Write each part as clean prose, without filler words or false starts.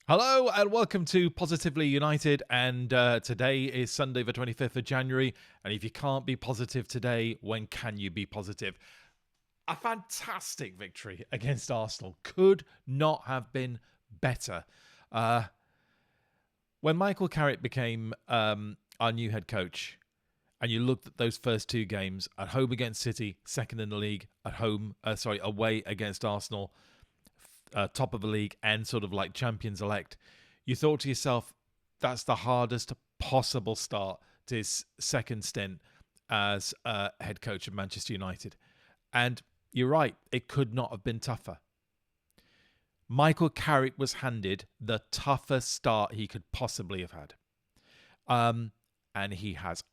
Hello and welcome to Positively United, and today is Sunday the 25th of January, and if you can't be positive today, when can you be positive? A fantastic victory against Arsenal. Could not have been better. When Michael Carrick became our new head coach, and you looked at those first two games, at home against City, second in the league, away against Arsenal, top of the league and sort of like champions elect, you thought to yourself, that's the hardest possible start to his second stint as head coach of Manchester United. And you're right, it could not have been tougher. Michael Carrick was handed the toughest start he could possibly have had. And he has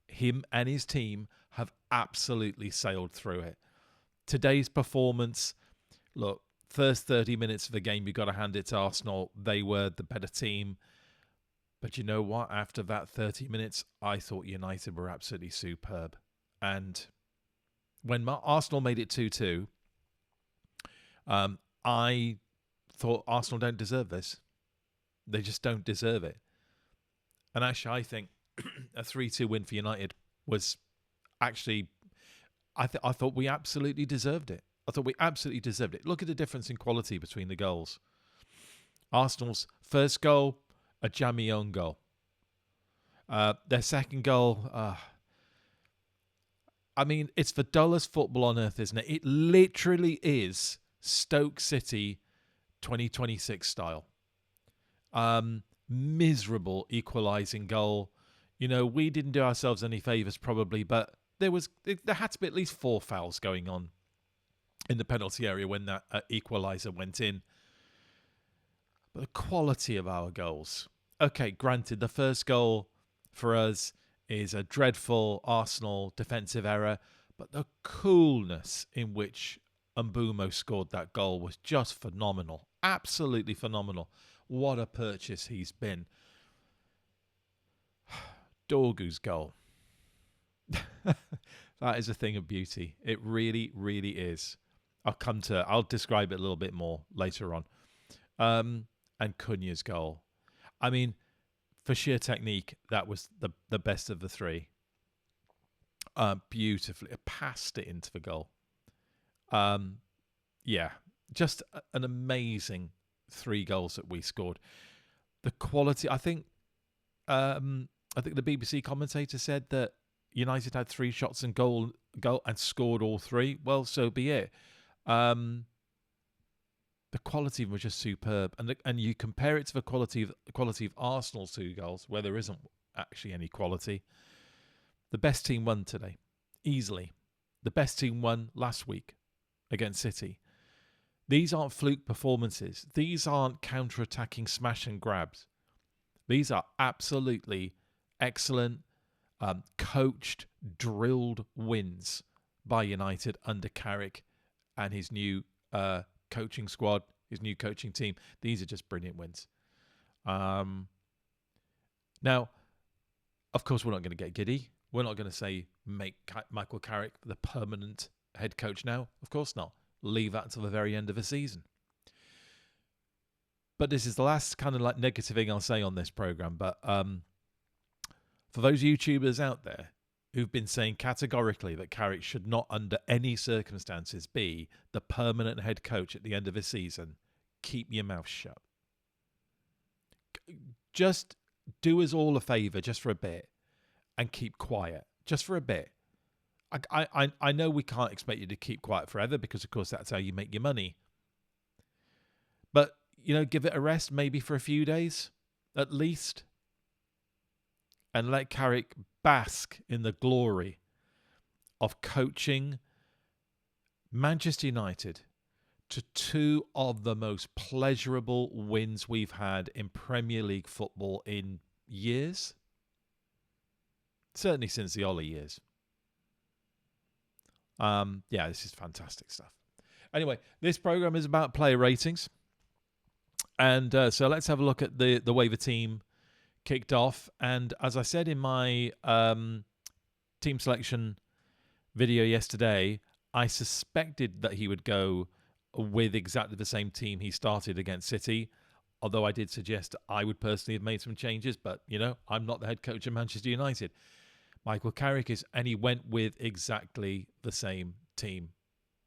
him and his team have absolutely sailed through it. Today's performance, look, first 30 minutes of the game, you've got to hand it to Arsenal. They were the better team. But you know what? After that 30 minutes, I thought United were absolutely superb. And when Arsenal made it 2-2, I thought Arsenal don't deserve this. They just don't deserve it. And actually, I think a 3-2 win for United was actually, I thought we absolutely deserved it. I thought we absolutely deserved it. Look at the difference in quality between the goals. Arsenal's first goal, a jammy own goal. Their second goal, it's the dullest football on earth, isn't it? It literally is Stoke City 2026 style. Miserable equalising goal. You know, we didn't do ourselves any favours probably, but there had to be at least 4 fouls going on in the penalty area when that equaliser went in. But the quality of our goals. Okay, granted, the first goal for us is a dreadful Arsenal defensive error, but the coolness in which Mbumo scored that goal was just phenomenal. Absolutely phenomenal. What a purchase he's been. Dorgu's goal. That is a thing of beauty. It really, really is. I'll describe it a little bit more later on. And Cunha's goal. I mean, for sheer technique, that was the best of the three. Beautifully. Passed it into the goal. Just an amazing 3 goals that we scored. The quality, I think the BBC commentator said that United had 3 shots and goal and scored all 3. Well, so be it. The quality was just superb, and you compare it to the quality of Arsenal's 2 goals, where there isn't actually any quality. The best team won today, easily. The best team won last week against City. These aren't fluke performances. These aren't counter-attacking smash and grabs. These are absolutely excellent, coached, drilled wins by United under Carrick and his new coaching squad, his new coaching team. These are just brilliant wins. Now, of course, we're not going to get giddy. We're not going to say make Michael Carrick the permanent head coach now. Of course not. Leave that until the very end of the season. But this is the last kind of like negative thing I'll say on this program. But for those YouTubers out there who've been saying categorically that Carrick should not under any circumstances be the permanent head coach at the end of the season, keep your mouth shut. Just do us all a favour just for a bit and keep quiet just for a bit. I know we can't expect you to keep quiet forever because, of course, that's how you make your money. But, give it a rest maybe for a few days at least, and let Carrick bask in the glory of coaching Manchester United to 2 of the most pleasurable wins we've had in Premier League football in years. Certainly since the Ollie years. This is fantastic stuff. Anyway, this program is about player ratings. And so let's have a look at the way the team kicked off. And as I said in my team selection video yesterday, I suspected that he would go with exactly the same team he started against City. Although I did suggest I would personally have made some changes, but, I'm not the head coach of Manchester United. Michael Carrick is, and he went with exactly the same team.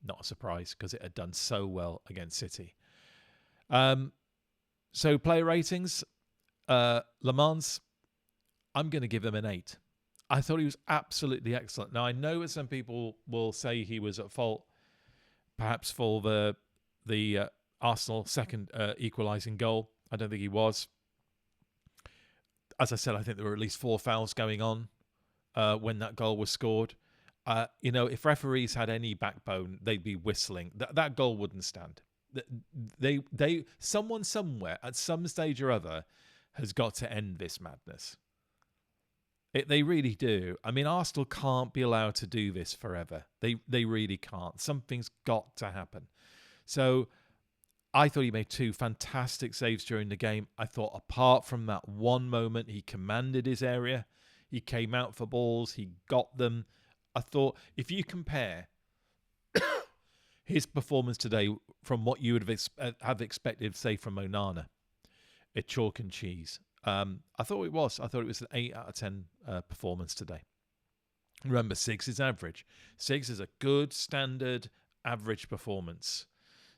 Not a surprise because it had done so well against City. So player ratings, Le Mans, I'm going to give him an 8. I thought he was absolutely excellent. Now, I know that some people will say he was at fault, perhaps for the Arsenal second equalising goal. I don't think he was. As I said, I think there were at least 4 fouls going on when that goal was scored. If referees had any backbone, they'd be whistling. That goal wouldn't stand. Someone somewhere at some stage or other has got to end this madness. They really do. I mean, Arsenal can't be allowed to do this forever. They really can't. Something's got to happen. So I thought he made 2 fantastic saves during the game. I thought apart from that one moment, he commanded his area. He came out for balls. He got them. I thought if you compare his performance today from what you would have expected, say, from Onana, it's chalk and cheese. I thought it was. I thought it was an 8 out of 10 performance today. Remember, 6 is average. 6 is a good standard average performance.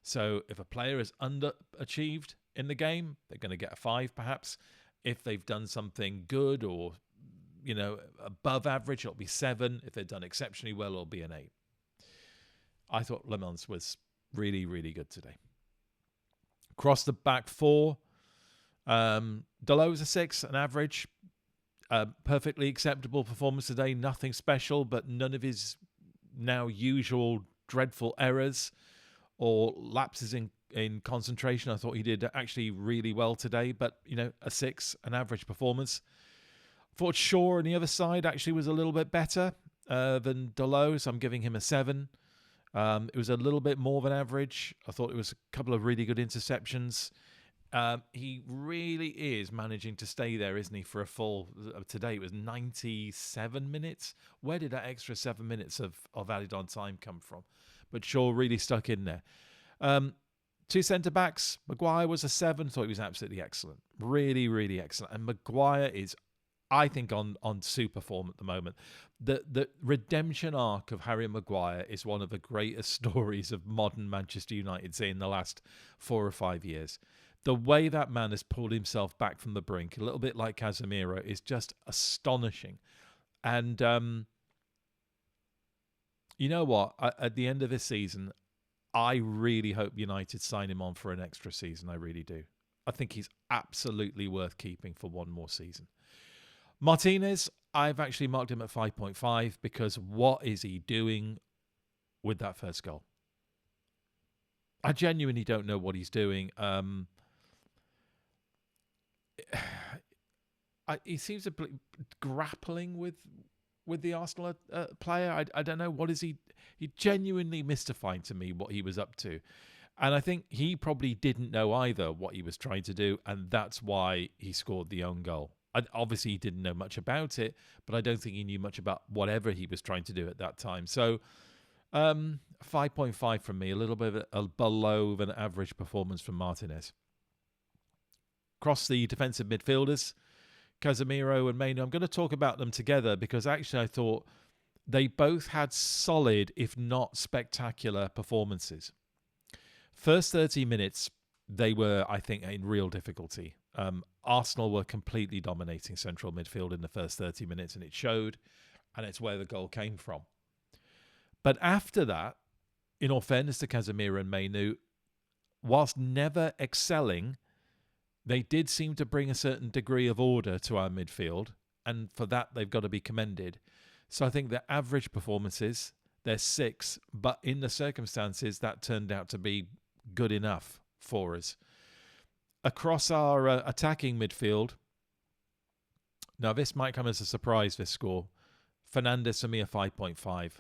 So if a player has underachieved in the game, they're going to get a 5 perhaps. If they've done something good or, above average, it'll be 7. If they've done exceptionally well, it'll be an 8. I thought Le Mans was really, really good today. Across the back 4, Dalot's a 6, an average. Perfectly acceptable performance today. Nothing special, but none of his now usual dreadful errors or lapses in concentration. I thought he did actually really well today, but, a 6, an average performance. I thought Shaw on the other side actually was a little bit better than Dalot, so I'm giving him a 7. It was a little bit more than average. I thought it was a couple of really good interceptions. He really is managing to stay there, isn't he, for a full... Today it was 97 minutes. Where did that extra 7 minutes of added on time come from? But Shaw really stuck in there. 2 centre-backs. Maguire was a 7. Thought he was absolutely excellent. Really, really excellent. And Maguire is, I think, on super form at the moment. The redemption arc of Harry Maguire is one of the greatest stories of modern Manchester United, say, in the last 4 or 5 years. The way that man has pulled himself back from the brink, a little bit like Casemiro, is just astonishing. And you know what? At the end of this season, I really hope United sign him on for an extra season. I really do. I think he's absolutely worth keeping for one more season. Martinez, I've actually marked him at 5.5 because what is he doing with that first goal? I genuinely don't know what he's doing. He seems to be grappling with the Arsenal player. I don't know. What is he? He genuinely mystified to me what he was up to. And I think he probably didn't know either what he was trying to do. And that's why he scored the own goal. Obviously, he didn't know much about it, but I don't think he knew much about whatever he was trying to do at that time. So 5.5 from me, a little bit below an average performance from Martinez. Across the defensive midfielders, Casemiro and Maino, I'm going to talk about them together because actually I thought they both had solid, if not spectacular, performances. First 30 minutes, they were, I think, in real difficulty. Arsenal were completely dominating central midfield in the first 30 minutes, and it showed, and it's where the goal came from. But after that, in all fairness to Casemiro and Maino, whilst never excelling, they did seem to bring a certain degree of order to our midfield, and for that they've got to be commended. So I think their average performances, they're 6, but in the circumstances, that turned out to be good enough for us. Across our attacking midfield, now this might come as a surprise, this score. Fernandes for me a 5.5.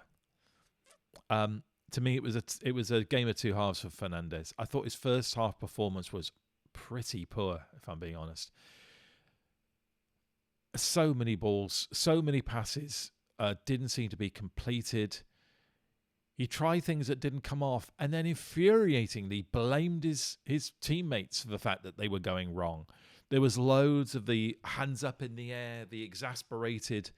To me, it was a game of 2 halves for Fernandes. I thought his first half performance was pretty poor, if I'm being honest. So many balls, so many passes didn't seem to be completed. He tried things that didn't come off, and then infuriatingly blamed his teammates for the fact that they were going wrong. There was loads of the hands up in the air, the exasperated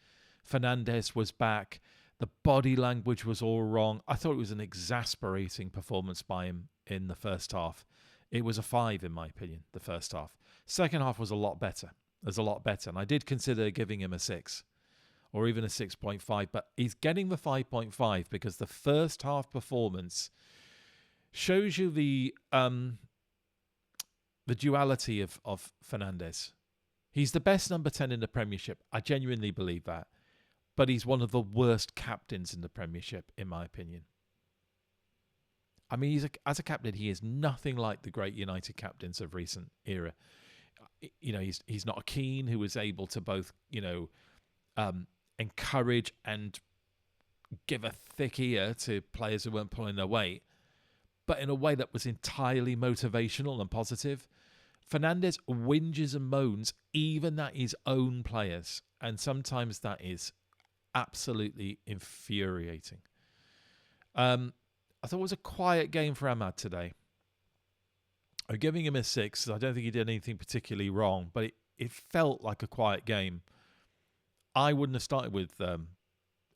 Fernandes was back. The body language was all wrong. I thought it was an exasperating performance by him in the first half. It was a 5, in my opinion, the first half. Second half was a lot better. It was a lot better. And I did consider giving him a 6 or even a 6.5. But he's getting the 5.5 because the first half performance shows you the duality of Fernandes. He's the best number 10 in the Premiership. I genuinely believe that. But he's one of the worst captains in the Premiership, in my opinion. I mean, as a captain, he is nothing like the great United captains of recent era. You know, he's not a Keane who was able to both, encourage and give a thick ear to players who weren't pulling their weight, but in a way that was entirely motivational and positive. Fernandes whinges and moans even at his own players, and sometimes that is absolutely infuriating. I thought it was a quiet game for Ahmad today. I'm giving him a 6. I don't think he did anything particularly wrong, but it felt like a quiet game. I wouldn't have started with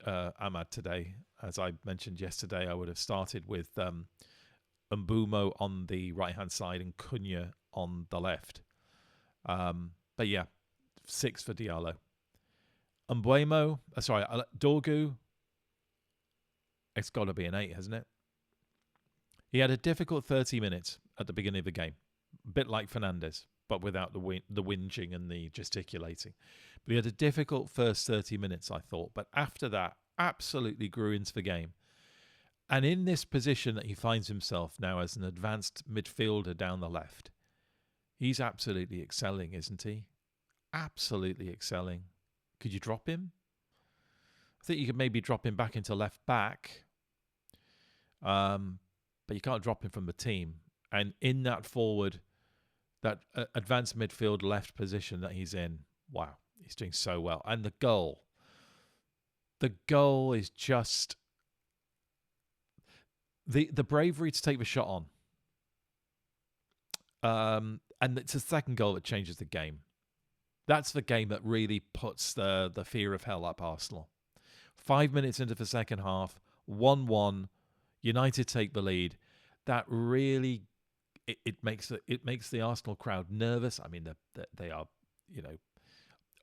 Ahmad today. As I mentioned yesterday, I would have started with Mbumo on the right-hand side and Cunha on the left. But yeah, 6 for Diallo. Dorgu, it's got to be an 8, hasn't it? He had a difficult 30 minutes at the beginning of the game, a bit like Fernandes, but without the whinging and the gesticulating. But he had a difficult first 30 minutes, I thought. But after that, absolutely grew into the game. And in this position that he finds himself now as an advanced midfielder down the left, he's absolutely excelling, isn't he? Absolutely excelling. Could you drop him? I think you could maybe drop him back into left back. But you can't drop him from the team. And in that forward, that advanced midfield left position that he's in, wow, he's doing so well. And the goal is just the bravery to take the shot on. And it's the second goal that changes the game. That's the game that really puts the fear of hell up Arsenal. 5 minutes into the second half, 1-1, United take the lead. That really it makes the Arsenal crowd nervous. I mean, they are,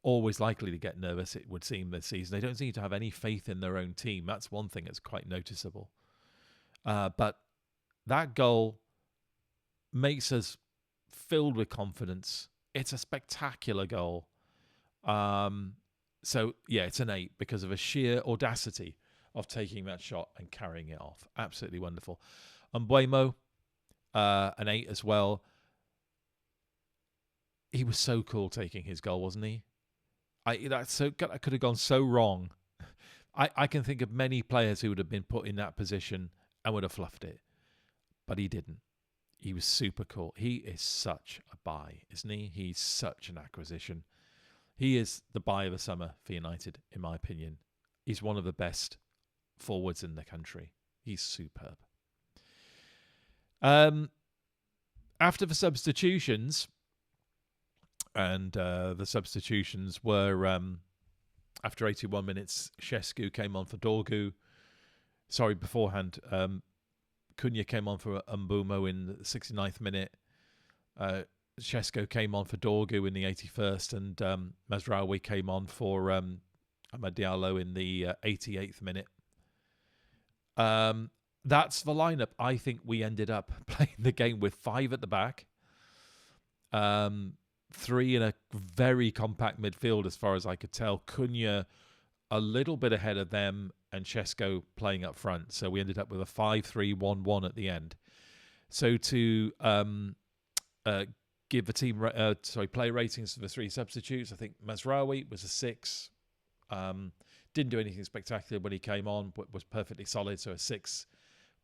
always likely to get nervous, it would seem, this season. They don't seem to have any faith in their own team. That's one thing that's quite noticeable. But that goal makes us filled with confidence. It's a spectacular goal. So, yeah, it's an 8 because of a sheer audacity of taking that shot and carrying it off. Absolutely wonderful. Mbumo, an 8 as well. He was so cool taking his goal, wasn't he? That could have gone so wrong. I can think of many players who would have been put in that position and would have fluffed it. But he didn't. He was super cool. He is such a buy, isn't he? He's such an acquisition. He is the buy of the summer for United, in my opinion. He's one of the best forwards in the country. He's superb. After the substitutions, and the substitutions were, after 81 minutes, Šeško came on for Dorgu. Sorry, beforehand, Cunha came on for Mbumo in the 69th minute. Šeško came on for Dorgu in the 81st, and Mazraoui came on for Amad Diallo in the 88th minute. That's the lineup. I think we ended up playing the game with 5 at the back, 3 in a very compact midfield as far as I could tell. Cunha a little bit ahead of them, and Šeško playing up front. So we ended up with a 5-3-1-1 at the end. So to give the team play ratings for the 3 substitutes, I think Mazraoui was a 6. Didn't do anything spectacular when he came on, but was perfectly solid. So a 6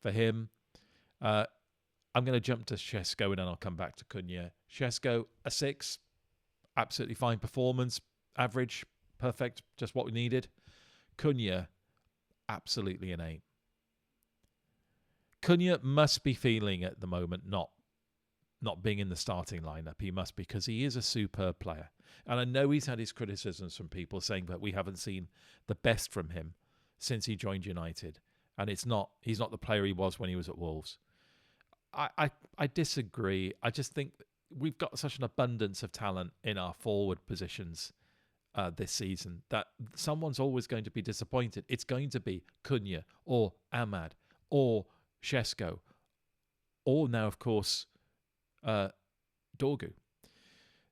for him. I'm going to jump to Šeško and then I'll come back to Cunha. Šeško, a 6. Absolutely fine performance. Average. Perfect. Just what we needed. Cunha, absolutely an 8. Cunha must be feeling at the moment not being in the starting lineup. He must, because he is a superb player. And I know he's had his criticisms from people saying that we haven't seen the best from him since he joined United. And he's not the player he was when he was at Wolves. I disagree. I just think we've got such an abundance of talent in our forward positions this season that someone's always going to be disappointed. It's going to be Cunha or Ahmad or Shesko or now, of course, Dorgu.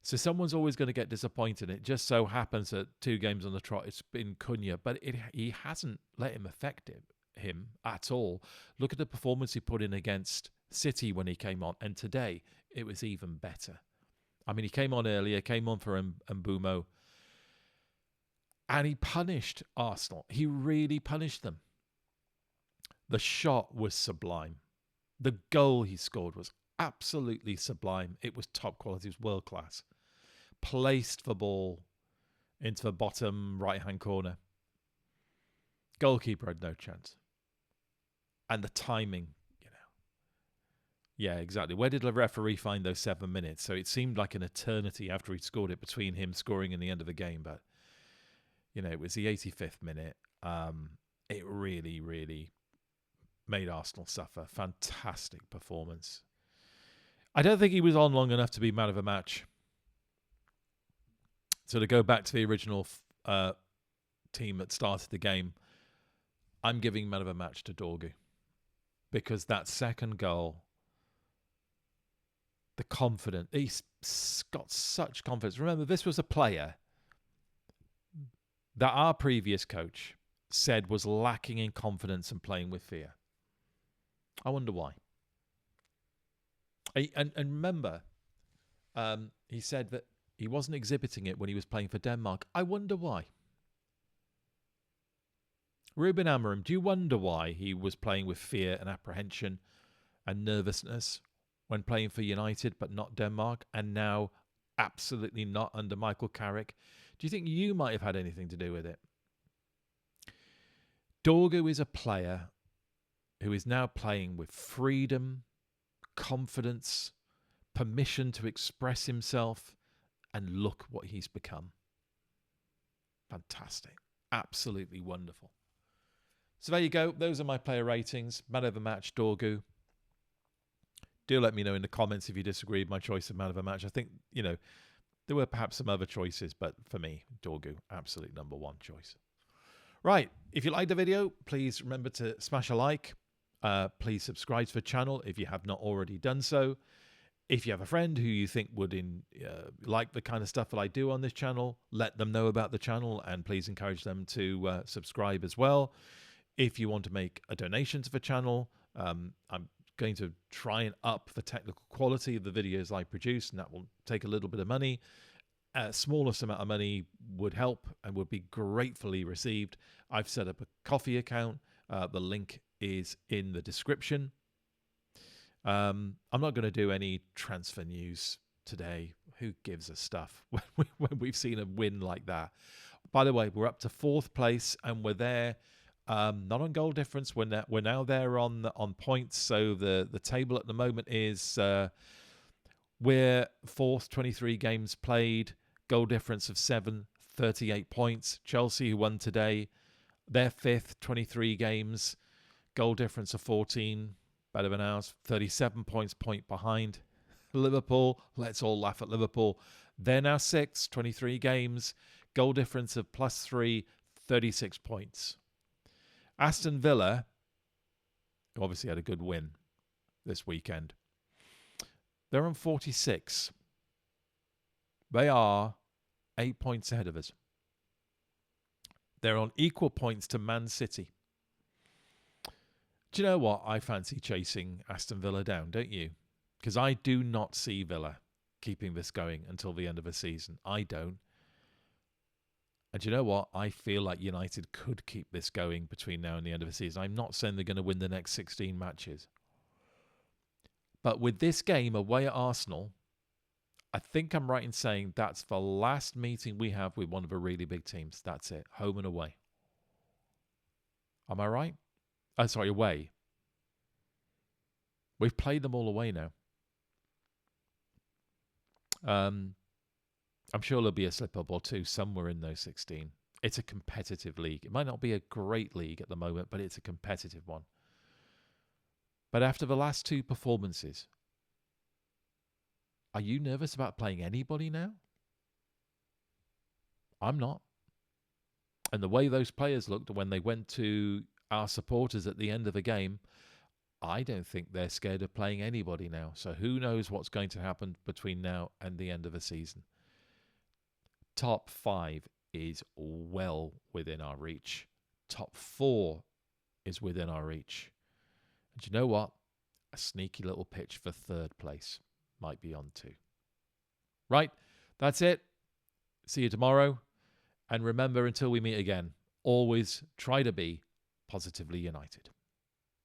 So someone's always going to get disappointed. It just so happens that 2 games on the trot, it's been Cunha, but he hasn't let him affect him at all. Look at the performance he put in against City when he came on, and today it was even better. I mean, he came on earlier, came on for Mbumo, and he punished Arsenal. He really punished them. The shot was sublime. The goal he scored was absolutely sublime. It was top quality. It was world class. Placed the ball into the bottom right-hand corner. Goalkeeper had no chance. And the timing, yeah, exactly. Where did the referee find those 7 minutes? So it seemed like an eternity after he scored it between him scoring and the end of the game. But, it was the 85th minute. It really, really made Arsenal suffer. Fantastic performance. I don't think he was on long enough to be man of the match. So to go back to the original team that started the game, I'm giving man of the match to Dorgu. Because that second goal, the confidence, he's got such confidence. Remember, this was a player that our previous coach said was lacking in confidence and playing with fear. I wonder why. And remember, he said that he wasn't exhibiting it when he was playing for Denmark. I wonder why. Ruben Amorim, do you wonder why he was playing with fear and apprehension and nervousness when playing for United but not Denmark, and now absolutely not under Michael Carrick? Do you think you might have had anything to do with it? Dorgu is a player who is now playing with freedom, confidence, permission to express himself, and look what he's become. Fantastic. Absolutely wonderful. So there you go. Those are my player ratings. Man of the match, Dorgu. Do let me know in the comments if you disagree with my choice of man of the match. I think, there were perhaps some other choices, but for me, Dorgu, absolute number 1 choice. Right. If you liked the video, please remember to smash a like. Please subscribe to the channel if you have not already done so. If you have a friend who you think would like the kind of stuff that I do on this channel, let them know about the channel, and please encourage them to subscribe as well. If you want to make a donation to the channel, I'm going to try and up the technical quality of the videos I produce, and that will take a little bit of money. A smallest amount of money would help and would be gratefully received. I've set up a Coffee account. The link is in the description. I'm not going to do any transfer news today. Who gives a stuff when we've seen a win like that? By the way, we're up to 4th place, and we're there. Not on goal difference. We're now there on points. So the table at the moment is we're 4th, 23 games played, goal difference of 7, 38 points. Chelsea, who won today, they're 5th, 23 games, goal difference of 14, better than ours, 37 points, point behind. Liverpool, let's all laugh at Liverpool. They're now 6th, 23 games, goal difference of +3, 36 points. Aston Villa, who obviously had a good win this weekend, they're on 46. They are 8 points ahead of us. They're on equal points to Man City. Do you know what? I fancy chasing Aston Villa down, don't you? Because I do not see Villa keeping this going until the end of the season. I don't. And you know what? I feel like United could keep this going between now and the end of the season. I'm not saying they're going to win the next 16 matches. But with this game away at Arsenal, I think I'm right in saying that's the last meeting we have with one of the really big teams. That's it. Home and away. Am I right? Oh, sorry, away. We've played them all away now. I'm sure there'll be a slip-up or two somewhere in those 16. It's a competitive league. It might not be a great league at the moment, but it's a competitive one. But after the last two performances, are you nervous about playing anybody now? I'm not. And the way those players looked when they went to our supporters at the end of the game, I don't think they're scared of playing anybody now. So who knows what's going to happen between now and the end of the season. Top 5 is well within our reach. Top 4 is within our reach. And you know what? A sneaky little pitch for third place might be on too. Right, that's it. See you tomorrow. And remember, until we meet again, always try to be positively united.